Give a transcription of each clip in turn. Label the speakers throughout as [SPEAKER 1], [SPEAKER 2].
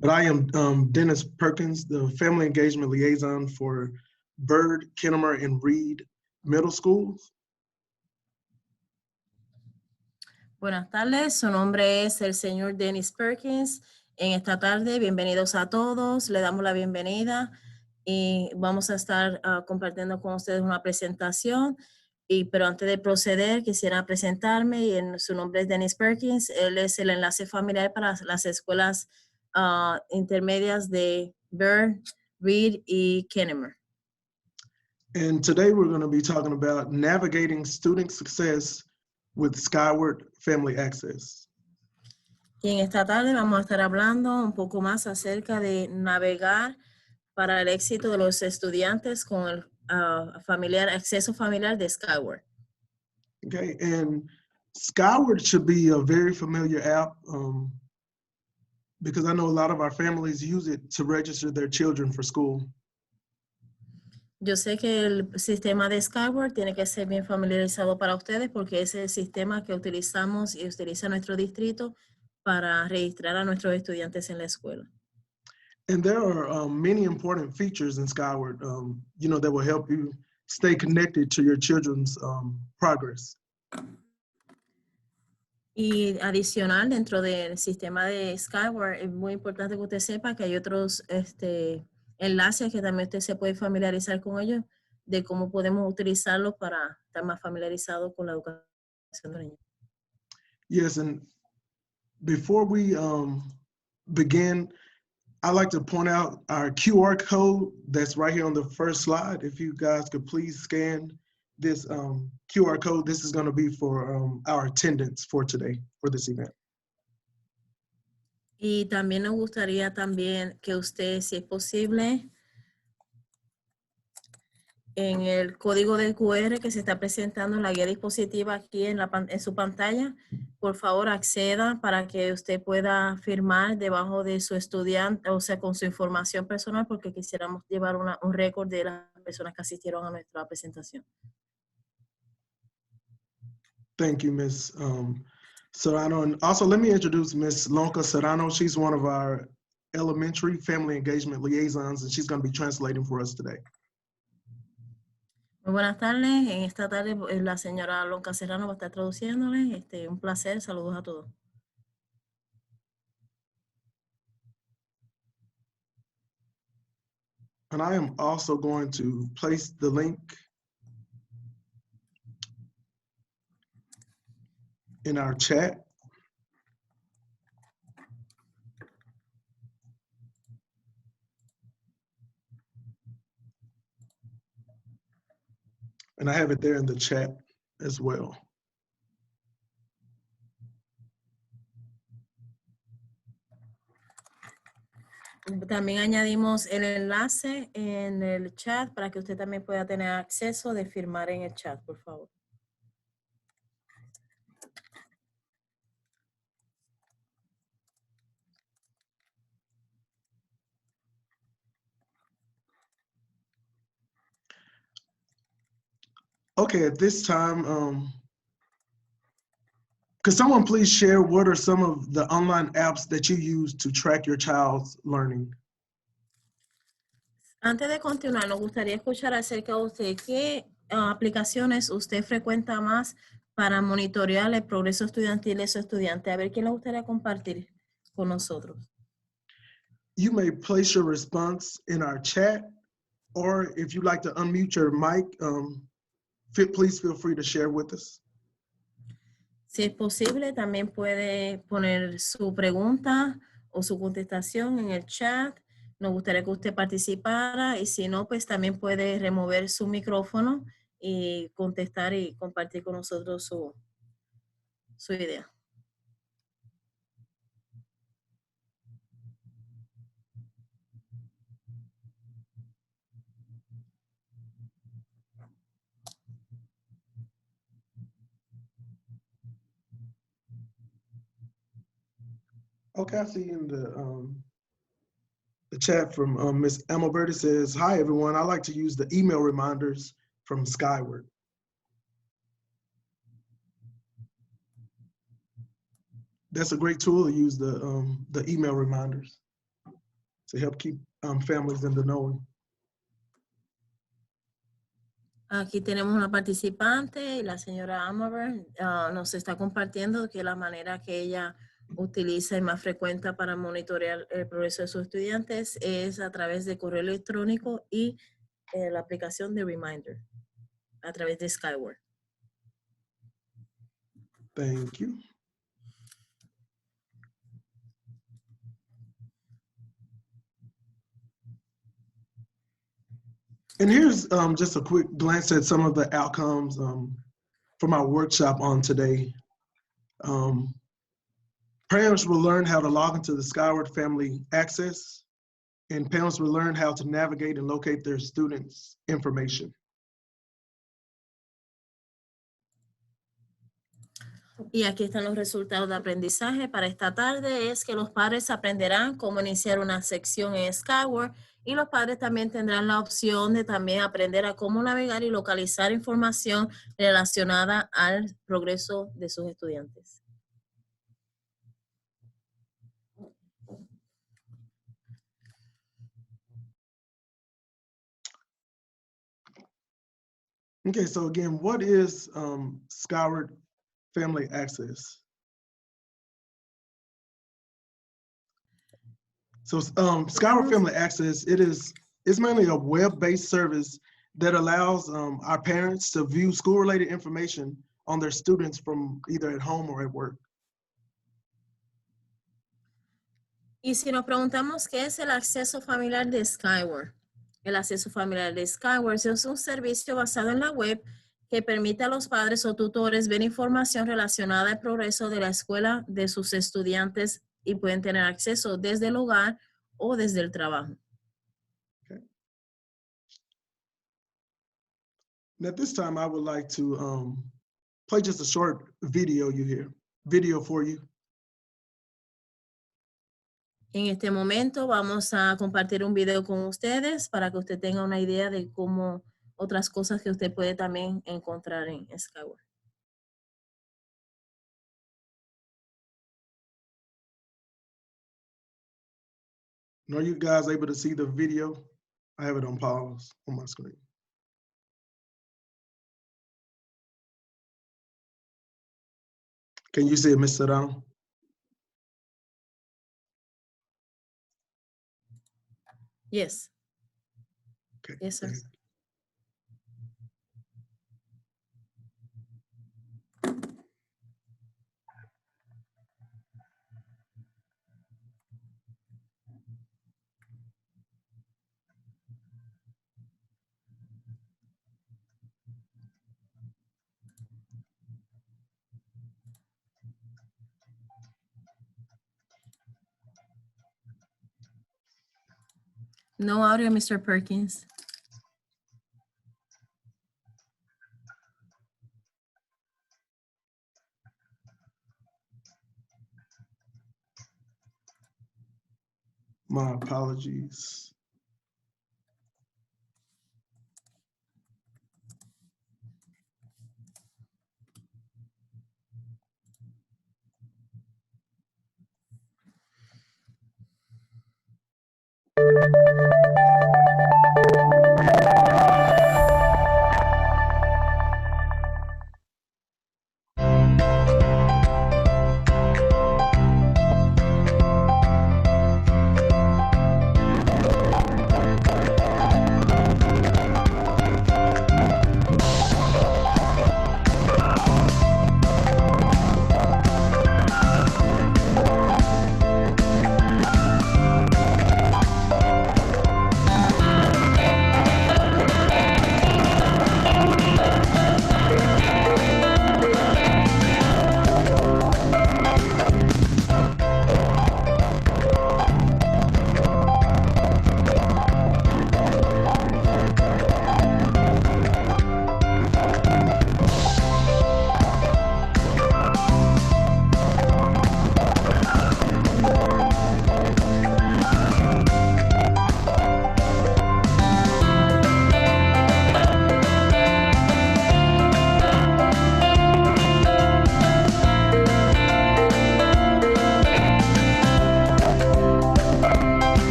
[SPEAKER 1] But I am Dennis Perkins, the Family Engagement Liaison for Byrd, Kennemer, and Reed Middle Schools.
[SPEAKER 2] Buenas tardes, su nombre es el señor Dennis Perkins. En esta tarde, bienvenidos a todos, le damos la bienvenida y vamos a estar compartiendo con ustedes una presentación. Pero antes de proceder, quisiera presentarme y su nombre es Dennis Perkins. Él es el enlace familiar para las escuelas intermedias de Byrd, Reed y Kennemer.
[SPEAKER 1] And today we're going to be talking about navigating student success with Skyward Family Access.
[SPEAKER 2] Y en esta tarde vamos a estar hablando un poco más acerca de navegar para el éxito de los estudiantes con el acceso familiar de Skyward.
[SPEAKER 1] Okay, and Skyward should be a very familiar app because I know a lot of our families use it to register their children for school.
[SPEAKER 2] Yo sé que el sistema de Skyward tiene que ser bien familiarizado para ustedes porque es el sistema que utilizamos y utiliza nuestro distrito para registrar a nuestros estudiantes en la escuela.
[SPEAKER 1] And there are many important features in Skyward, that will help you stay connected to your children's progress.
[SPEAKER 2] Y adicional, dentro del sistema de Skyward, es muy importante que usted sepa que hay otros enlaces que también usted se puede familiarizar con ellos, de cómo podemos utilizarlos para estar más familiarizados con la educación de los niños.
[SPEAKER 1] Yes, and before we begin, I'd like to point out our QR code that's right here on the first slide. If you guys could please scan this QR code, this is going to be for our attendance for today, for this event.
[SPEAKER 2] Y también nos gustaría también que usted, si es posible, en el código del QR que se está presentando en la guía dispositiva aquí en su pantalla, por favor acceda para que usted pueda firmar debajo de su estudiante, o sea, con su información personal, porque quisiéramos llevar un récord de las personas que asistieron a nuestra presentación.
[SPEAKER 1] Thank you, Ms. Serrano. And also let me introduce Ms. Lonka Serrano. She's one of our elementary family engagement liaisons, and she's going to be translating for us today.
[SPEAKER 2] Muy buenas tardes. En esta tarde la señora Lonka Serrano va a estar traduciéndole. Un placer. Saludos a todos.
[SPEAKER 1] And I am also going to place the link in our chat. And I have it there in the chat as well.
[SPEAKER 2] También añadimos el enlace en el chat para que usted también pueda tener acceso de firmar en el chat, por favor.
[SPEAKER 1] Okay, at this time, could someone please share what are some of the online apps that you use to track your child's learning?
[SPEAKER 2] Antes de continuar, nos gustaría escuchar acerca de usted. ¿Qué aplicaciones usted frecuenta más para monitorear el progreso estudiantil de su estudiante? A ver, ¿quién le gustaría compartir con nosotros?
[SPEAKER 1] You may place your response in our chat, or if you'd like to unmute your mic, please feel free to share with us.
[SPEAKER 2] Si es posible, también puede poner su pregunta o su contestación en el chat. Nos gustaría que usted participara y si no, pues también puede remover su micrófono y contestar y compartir con nosotros su idea.
[SPEAKER 1] Okay, I see in the chat from Ms. Byrd. It says, "Hi everyone, I like to use the email reminders from Skyward." That's a great tool to use, the email reminders. to help keep families in the know.
[SPEAKER 2] Aquí tenemos una participante, la señora Amaber, nos está compartiendo que la manera que ella utiliza y más frecuente para monitorear el progreso de sus estudiantes es a través de correo electrónico y la aplicación de Reminder a través de Skyward.
[SPEAKER 1] Thank you. And here's just a quick glance at some of the outcomes from our workshop on today. Parents will learn how to log into the Skyward Family Access, and parents will learn how to navigate and locate their students' information.
[SPEAKER 2] Y aquí están los resultados de aprendizaje para esta tarde. Es que los padres aprenderán cómo iniciar una sección en Skyward y los padres también tendrán la opción de también aprender a cómo navegar y localizar información relacionada al progreso de sus estudiantes.
[SPEAKER 1] Okay, so again, what is Skyward Family Access? So Skyward Family Access, it's mainly a web-based service that allows our parents to view school-related information on their students from either at home or at work.
[SPEAKER 2] Y si nos preguntamos qué es el acceso familiar de Skyward, el acceso familiar de Skyward es un servicio basado en la web que permite a los padres o tutores ver información relacionada al progreso de la escuela de sus estudiantes y pueden tener acceso desde el hogar o desde el trabajo.
[SPEAKER 1] Okay. And at this time, I would like to play just a short video for you.
[SPEAKER 2] En este momento vamos a compartir un video con ustedes para que usted tenga una idea de cómo otras cosas que usted puede también encontrar en Skyward.
[SPEAKER 1] Are you guys able to see the video? I have it on pause on my screen. Can you see it, Ms. Sedano?
[SPEAKER 2] Yes.
[SPEAKER 1] Okay.
[SPEAKER 2] Yes, sir. No audio, Mr. Perkins.
[SPEAKER 1] My apologies.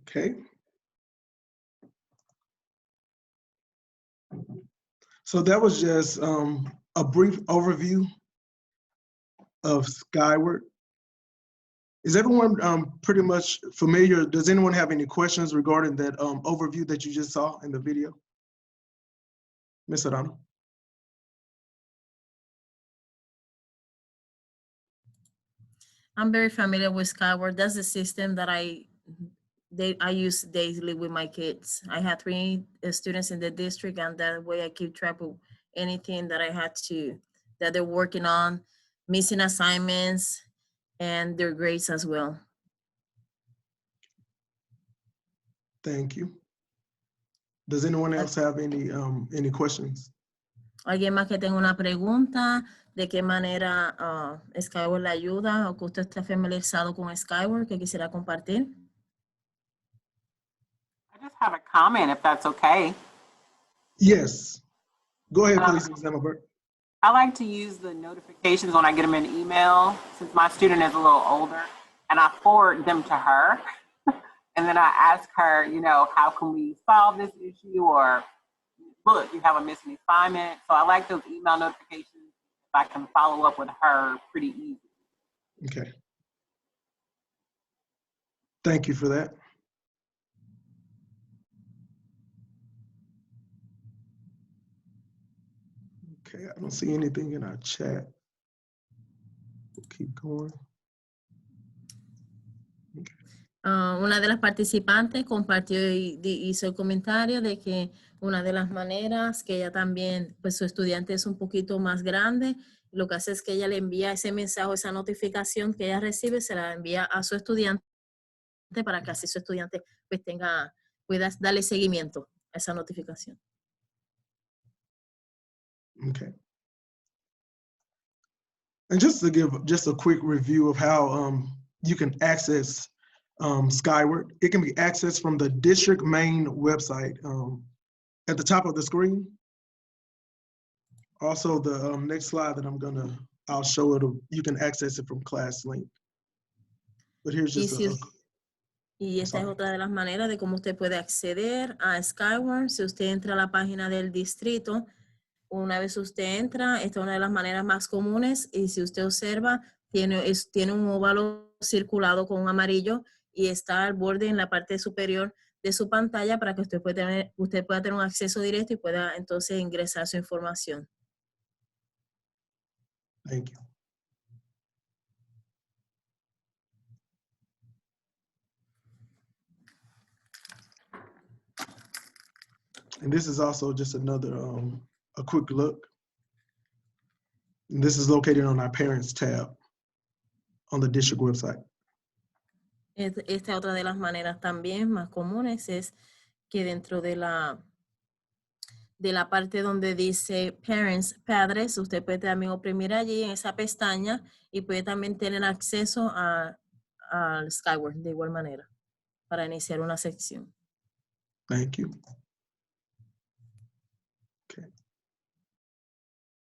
[SPEAKER 1] Okay. So that was just a brief overview of Skyward. Is everyone pretty much familiar? Does anyone have any questions regarding that overview that you just saw in the video? Ms. Arano?
[SPEAKER 2] I'm very familiar with Skyward. That's the system that I use daily with my kids. I have 3 students in the district, and that way I keep track of anything that that they're working on, missing assignments, and their grades as well.
[SPEAKER 1] Thank you. Does anyone else have any questions?
[SPEAKER 2] ¿Alguien más que tenga una pregunta? ¿De qué manera Skyward le ayuda o que usted esté familiarizado con Skyward que quisiera compartir?
[SPEAKER 3] I just have a comment, if that's okay.
[SPEAKER 1] Yes. Go ahead, please, Ms. Byrd.
[SPEAKER 3] I like to use the notifications when I get them in email, since my student is a little older, and I forward them to her. And then I ask her, you know, how can we solve this issue? Or, look, you have a missing assignment. So I like those email notifications. If I can follow up with her pretty easy.
[SPEAKER 1] Okay. Thank you for that. Okay, I don't see anything in our chat. Keep going. Okay.
[SPEAKER 2] Una de las participantes compartió y hizo el comentario de que una de las maneras que ella también, pues su estudiante es un poquito más grande, lo que hace es que ella le envía ese mensaje, esa notificación que ella recibe, se la envía a su estudiante para que así su estudiante pues pueda darle seguimiento a esa notificación.
[SPEAKER 1] Okay. And just to give just a quick review of how you can access Skyward, it can be accessed from the district main website at the top of the screen. Also, the next slide that I'll show it. You can access it from ClassLink. But here's just
[SPEAKER 2] Y esta es otra de las maneras de cómo usted puede acceder a Skyward. Si usted entra a la página del distrito, una vez usted entra, esta es una de las maneras más comunes, y si usted observa, tiene un óvalo circulado con un amarillo y está al borde en la parte superior de su pantalla para que usted pueda tener un acceso directo y pueda entonces ingresar su información.
[SPEAKER 1] Thank you. And this is also just another, a quick look. And this is located on our Parents tab on the district website.
[SPEAKER 2] Esta otra de las maneras también más comunes es que dentro de la parte donde dice Parents, Padres, usted puede también oprimir allí en esa pestaña y puede también tener acceso al Skyward de igual manera para iniciar una sección.
[SPEAKER 1] Thank you. Okay.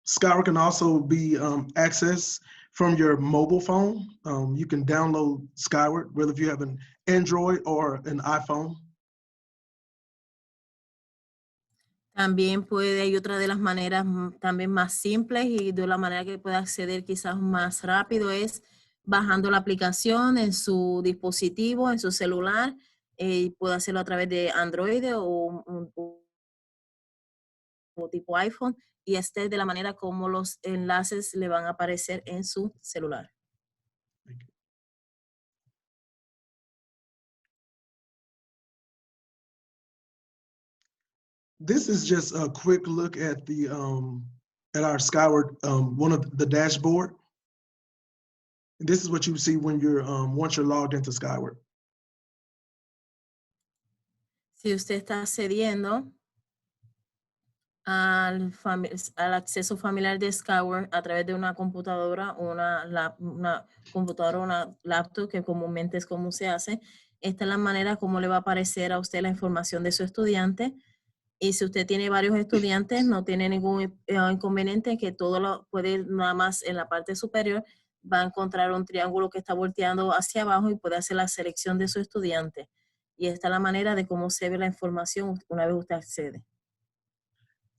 [SPEAKER 1] Skyward can also be accessed from your mobile phone. You can download Skyward, whether if you have an Android or an iPhone.
[SPEAKER 2] También hay otra de las maneras también más simples y de la manera que puede acceder quizás más rápido es bajando la aplicación en su dispositivo, en su celular, y puede hacerlo a través de Android o tipo iPhone, y esta es de la manera como los enlaces le van a aparecer en su celular.
[SPEAKER 1] This is just a quick look at at our Skyward, one of the dashboard. And this is what you see when you're once you're logged into Skyward.
[SPEAKER 2] Si usted está accediendo al acceso familiar de Skyward a través de una computadora o una computadora o una laptop, que comúnmente es como se hace. Esta es la manera como le va a aparecer a usted la información de su estudiante. Y si usted tiene varios estudiantes, no tiene ningún inconveniente, que todo lo puede ir nada más en la parte superior, va a encontrar un triángulo que está volteando hacia abajo y puede hacer la selección de su estudiante. Y esta es la manera de cómo se ve la información una vez usted accede.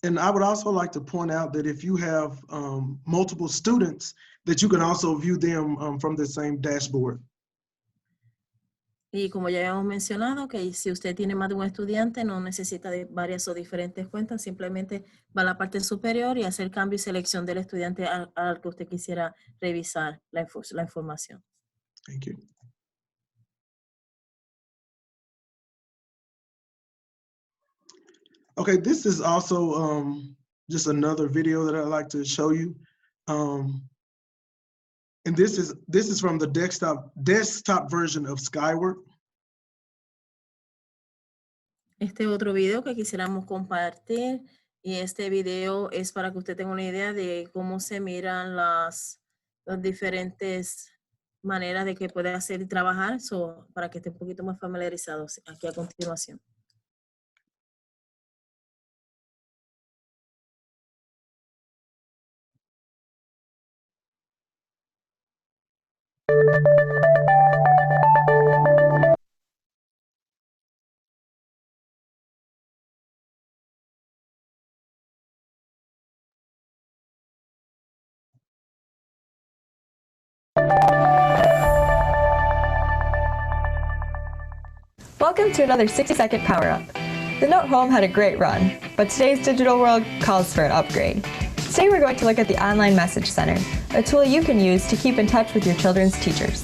[SPEAKER 1] And I would also like to point out that if you have multiple students, that you can also view them from the same dashboard.
[SPEAKER 2] Y como ya habíamos mencionado, que si usted tiene más de un estudiante, no necesita de varias o diferentes cuentas, simplemente va a la parte superior y hacer cambio y selección del estudiante al que usted quisiera revisar la información.
[SPEAKER 1] Thank you. Okay, this is also just another video that I'd like to show you. And this is from the desktop version of Skyward.
[SPEAKER 2] Este otro video que quisiéramos compartir, y este video es para que usted tenga una idea de cómo se miran las diferentes maneras de que puede hacer y trabajar, para que esté un poquito más familiarizado aquí a continuación.
[SPEAKER 4] Welcome to another 60-second power-up. The Note Home had a great run, but today's digital world calls for an upgrade. Today we're going to look at the Online Message Center, a tool you can use to keep in touch with your children's teachers.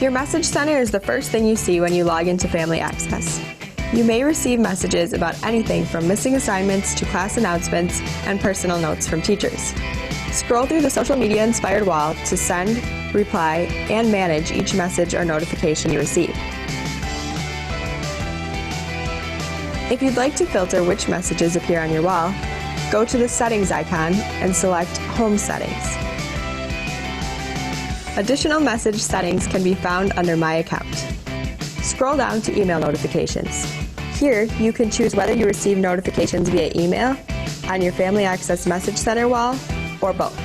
[SPEAKER 4] Your Message Center is the first thing you see when you log into Family Access. You may receive messages about anything from missing assignments to class announcements and personal notes from teachers. Scroll through the social media inspired wall to send, reply, and manage each message or notification you receive. If you'd like to filter which messages appear on your wall, go to the Settings icon and select Home Settings. Additional message settings can be found under My Account. Scroll down to Email Notifications. Here, you can choose whether you receive notifications via email, on your Family Access Message Center wall, or both.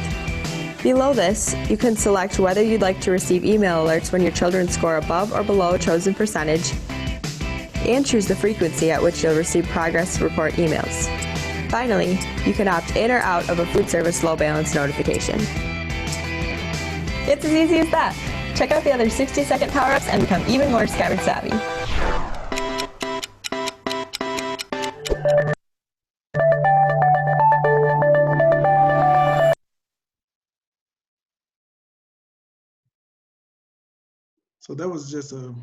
[SPEAKER 4] Below this, you can select whether you'd like to receive email alerts when your children score above or below a chosen percentage, and choose the frequency at which you'll receive progress report emails. Finally, you can opt in or out of a food service low balance notification. It's as easy as that. Check out the other 60-second power-ups and become even more Skyward savvy.
[SPEAKER 1] So that was just a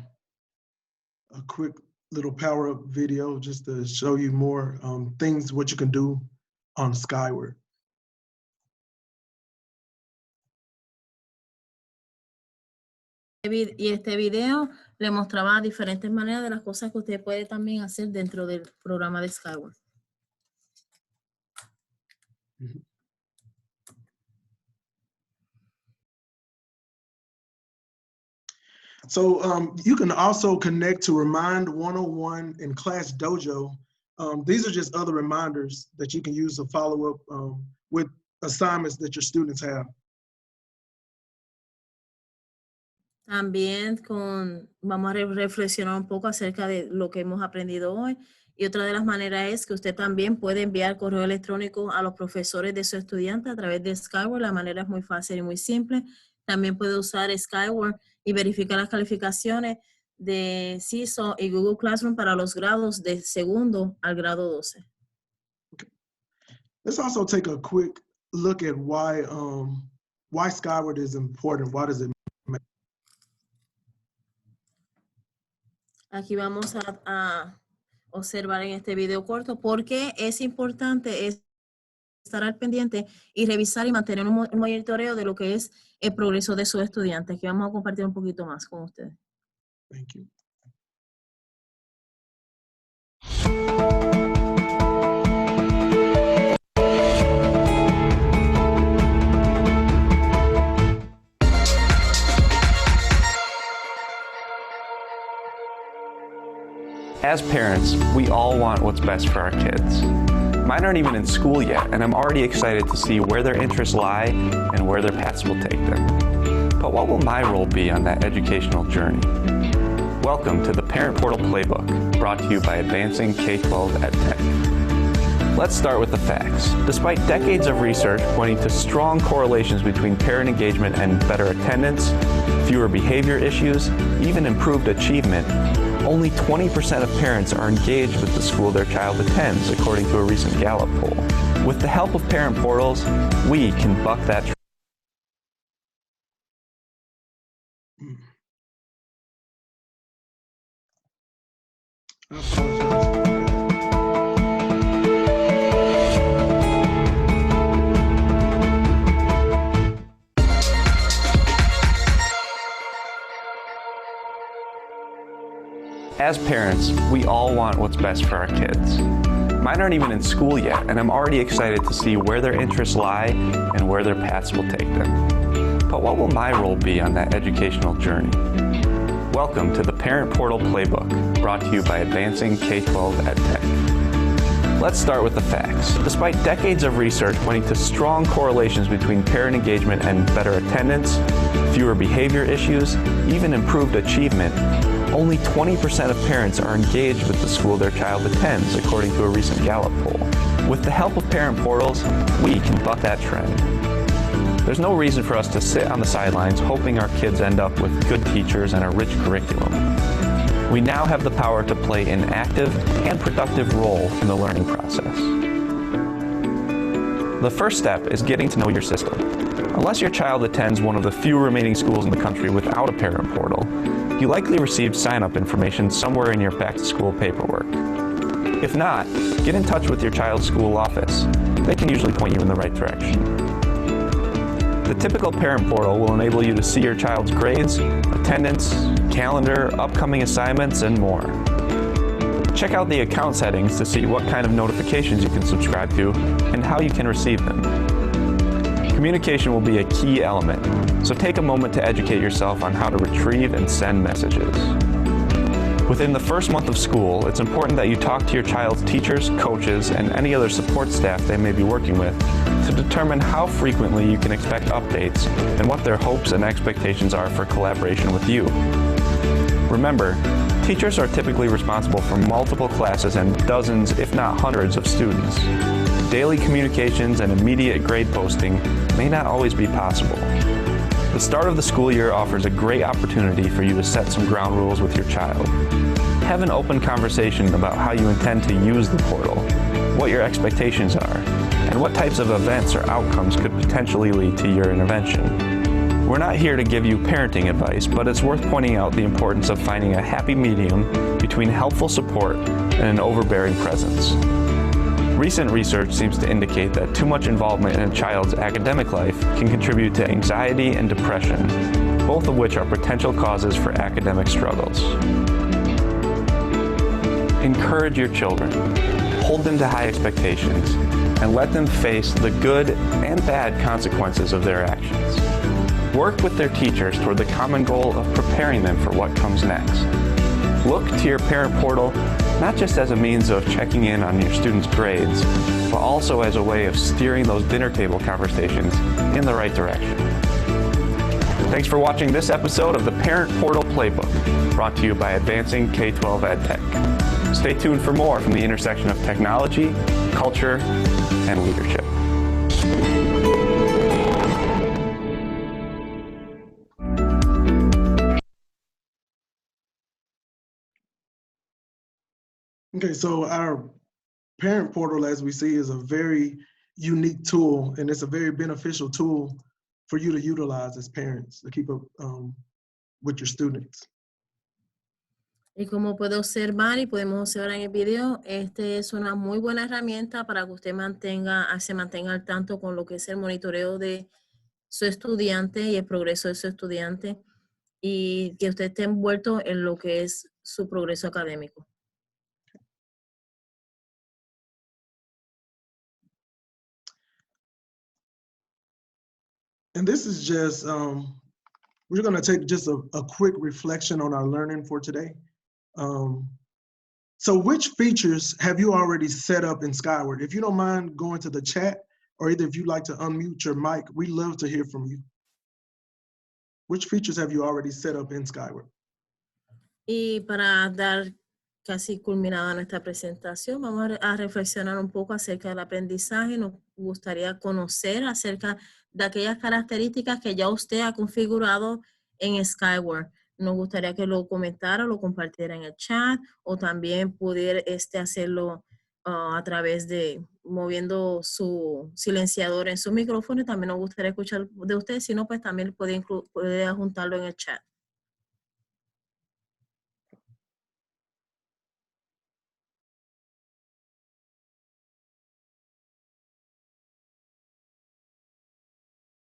[SPEAKER 1] quick little power-up video just to show you more things, what you can do on Skyward.
[SPEAKER 2] Y este video le mostraba diferentes maneras de las cosas que usted puede también hacer dentro del programa de Skyward.
[SPEAKER 1] So you can also connect to Remind 101 and Class Dojo. These are just other reminders that you can use to follow up with assignments that your students have.
[SPEAKER 2] También vamos a reflexionar un poco acerca de lo que hemos aprendido hoy. Y otra de las maneras es que usted también puede enviar correo electrónico a los profesores de su estudiante a través de Skyward. La manera es muy fácil y muy simple. También puede usar Skyward y verificar las calificaciones de CISO y Google Classroom para los grados de segundo al grado 12.
[SPEAKER 1] Okay. Let's also take a quick look at why Skyward is important. Why does it matter?
[SPEAKER 2] Aquí vamos a observar en este video corto por qué es importante estar al pendiente y revisar y mantener un monitoreo de lo que es el progreso de sus estudiantes. Aquí vamos a compartir un poquito más con ustedes.
[SPEAKER 1] Thank you.
[SPEAKER 5] As parents, we all want what's best for our kids. Mine aren't even in school yet, and I'm already excited to see where their interests lie and where their paths will take them. But what will my role be on that educational journey? Welcome to the Parent Portal Playbook, brought to you by Advancing K-12 EdTech. Let's start with the facts. Despite decades of research pointing to strong correlations between parent engagement and better attendance, fewer behavior issues, even improved achievement, only 20% of parents are engaged with the school their child attends, according to a recent Gallup poll. With the help of parent portals, we can buck that trend. As parents, we all want what's best for our kids. Mine aren't even in school yet, and I'm already excited to see where their interests lie and where their paths will take them. But what will my role be on that educational journey? Welcome to the Parent Portal Playbook, brought to you by Advancing K-12 EdTech. Let's start with the facts. Despite decades of research pointing to strong correlations between parent engagement and better attendance, fewer behavior issues, even improved achievement, only 20% of parents are engaged with the school their child attends, according to a recent Gallup poll. With the help of parent portals, we can buck that trend. There's no reason for us to sit on the sidelines hoping our kids end up with good teachers and a rich curriculum. We now have the power to play an active and productive role in the learning process. The first step is getting to know your system. Unless your child attends one of the few remaining schools in the country without a parent portal, you likely received sign-up information somewhere in your back-to-school paperwork. If not, get in touch with your child's school office. They can usually point you in the right direction. The typical parent portal will enable you to see your child's grades, attendance, calendar, upcoming assignments, and more. Check out the account settings to see what kind of notifications you can subscribe to and how you can receive them. Communication will be a key element, so take a moment to educate yourself on how to retrieve and send messages. Within the first month of school, it's important that you talk to your child's teachers, coaches, and any other support staff they may be working with to determine how frequently you can expect updates and what their hopes and expectations are for collaboration with you. Remember, teachers are typically responsible for multiple classes and dozens, if not hundreds, of students. Daily communications and immediate grade posting may not always be possible. The start of the school year offers a great opportunity for you to set some ground rules with your child. Have an open conversation about how you intend to use the portal, what your expectations are, and what types of events or outcomes could potentially lead to your intervention. We're not here to give you parenting advice, but it's worth pointing out the importance of finding a happy medium between helpful support and an overbearing presence. Recent research seems to indicate that too much involvement in a child's academic life can contribute to anxiety and depression, both of which are potential causes for academic struggles. Encourage your children, hold them to high expectations, and let them face the good and bad consequences of their actions. Work with their teachers toward the common goal of preparing them for what comes next. Look to your parent portal not just as a means of checking in on your students' grades, but also as a way of steering those dinner table conversations in the right direction. Thanks for watching this episode of the Parent Portal Playbook, brought to you by Advancing K-12 EdTech. Stay tuned for more from the intersection of technology, culture, and leadership.
[SPEAKER 1] Okay, so our parent portal, as we see, is a very unique tool, and it's a very beneficial tool for you to utilize as parents to keep up with your students.
[SPEAKER 2] Y como puede observar y podemos observar en el video, este es una muy buena herramienta para que usted se mantenga al tanto con lo que es el monitoreo de su estudiante y el progreso de su estudiante, y que usted esté envuelto en lo que es su progreso académico.
[SPEAKER 1] And this is just, we're going to take just a quick reflection on our learning for today. So which features have you already set up in Skyward? If you don't mind going to the chat, or either if you'd like to unmute your mic, we'd love to hear from you. Which features have you already set up in Skyward?
[SPEAKER 2] Y para dar casi culminada nuestra presentación, vamos a reflexionar un poco acerca del aprendizaje. Nos gustaría conocer acerca de aquellas características que ya usted ha configurado en Skyward. Nos gustaría que lo comentara, lo compartiera en el chat, o también pudiera hacerlo a través de moviendo su silenciador en su micrófono. Y también nos gustaría escuchar de usted, si no, pues también puede juntarlo en el chat.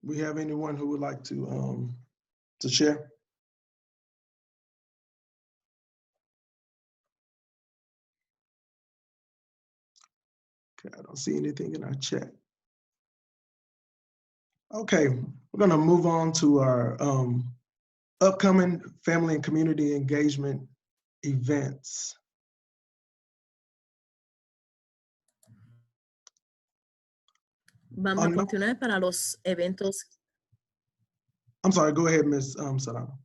[SPEAKER 1] We have anyone who would like to share? Okay, I don't see anything in our chat. Okay, we're gonna move on to our upcoming family and community engagement events.
[SPEAKER 2] Vamos a continuar para los eventos.
[SPEAKER 1] I'm sorry, go ahead, Ms. Sarano.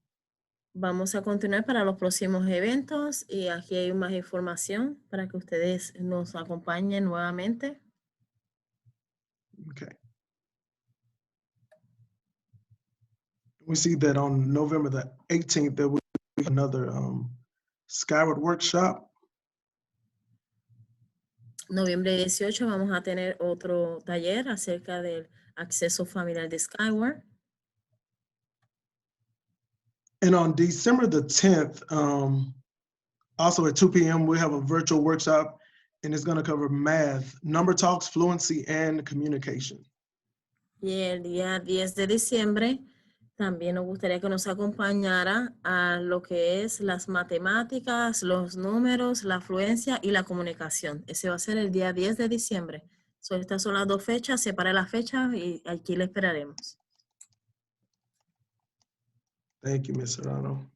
[SPEAKER 2] Vamos a continuar para los próximos eventos y aquí hay más información para que ustedes nos acompañen nuevamente.
[SPEAKER 1] Okay. We see that on November the 18th, there will be another Skyward workshop.
[SPEAKER 2] Noviembre 18 vamos a tener otro taller acerca del acceso familiar de Skyward.
[SPEAKER 1] And on December the 10th, also at 2 p.m., we have a virtual workshop, and it's going to cover math, number talks, fluency, and communication.
[SPEAKER 2] Y el día 10 de diciembre también nos gustaría que nos acompañara a lo que es las matemáticas, los números, la fluencia y la comunicación. Ese va a ser el día 10 de diciembre. So, estas son las dos fechas, separa las fechas y aquí le esperaremos.
[SPEAKER 1] Thank you, Ms. Serrano.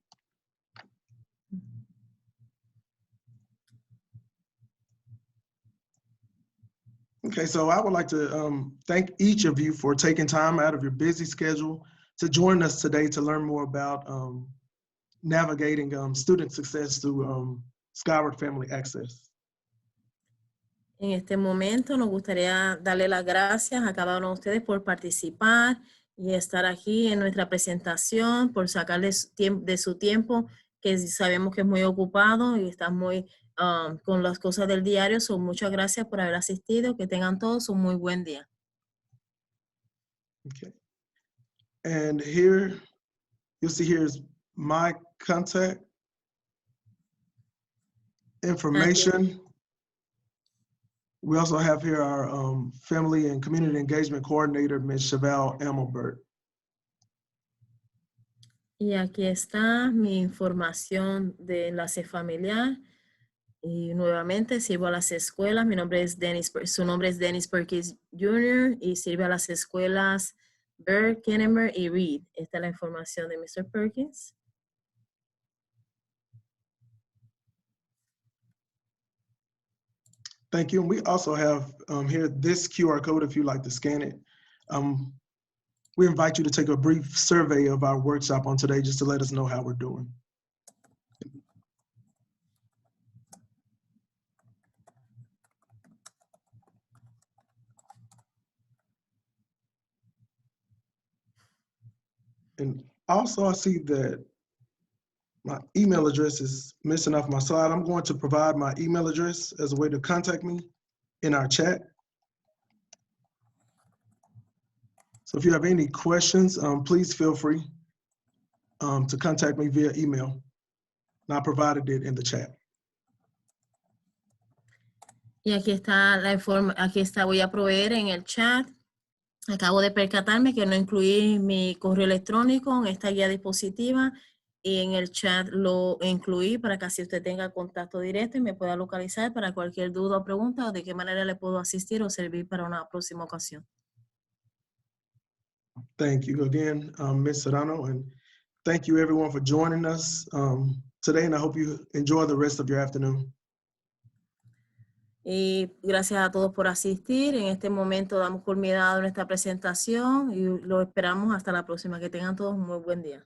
[SPEAKER 1] Okay, so I would like to thank each of you for taking time out of your busy schedule to join us today to learn more about navigating student success through Skyward Family Access.
[SPEAKER 2] En este momento nos gustaría darle las gracias a cada uno de ustedes por participar y estar aquí en nuestra presentación, por sacarles de su tiempo, que sabemos que es muy ocupado y está muy con las cosas del diario. So, muchas gracias por haber asistido. Que tengan todos un muy buen día.
[SPEAKER 1] Okay. And here, you'll see here is my contact information. We also have here our Family and Community Engagement Coordinator, Ms. Chevelle Amelbert.
[SPEAKER 2] Y aquí está mi información de enlace familiar. Y nuevamente sirvo a las escuelas. Su nombre es Dennis Perkins Jr. y sirve a las escuelas Byrd, Kennemer y Reed. Esta es la información de Mr. Perkins.
[SPEAKER 1] Thank you. And we also have here this QR code if you'd like to scan it. We invite you to take a brief survey of our workshop on today just to let us know how we're doing. And also I see that my email address is missing off my slide. I'm going to provide my email address as a way to contact me in our chat. So if you have any questions, please feel free to contact me via email. And I provided it in the chat.
[SPEAKER 2] Y aquí está voy a proveer en el chat. Acabo de percatarme que no incluí mi correo electrónico en esta guía dispositiva y en el chat lo incluí para que así usted tenga contacto directo y me pueda localizar para cualquier duda o pregunta o de qué manera le puedo asistir o servir para una próxima ocasión.
[SPEAKER 1] Thank you again, Ms. Serrano, and thank you everyone for joining us today, and I hope you enjoy the rest of your afternoon.
[SPEAKER 2] Y gracias a todos por asistir. En este momento damos culminado nuestra presentación y lo esperamos hasta la próxima. Que tengan todos un muy buen día.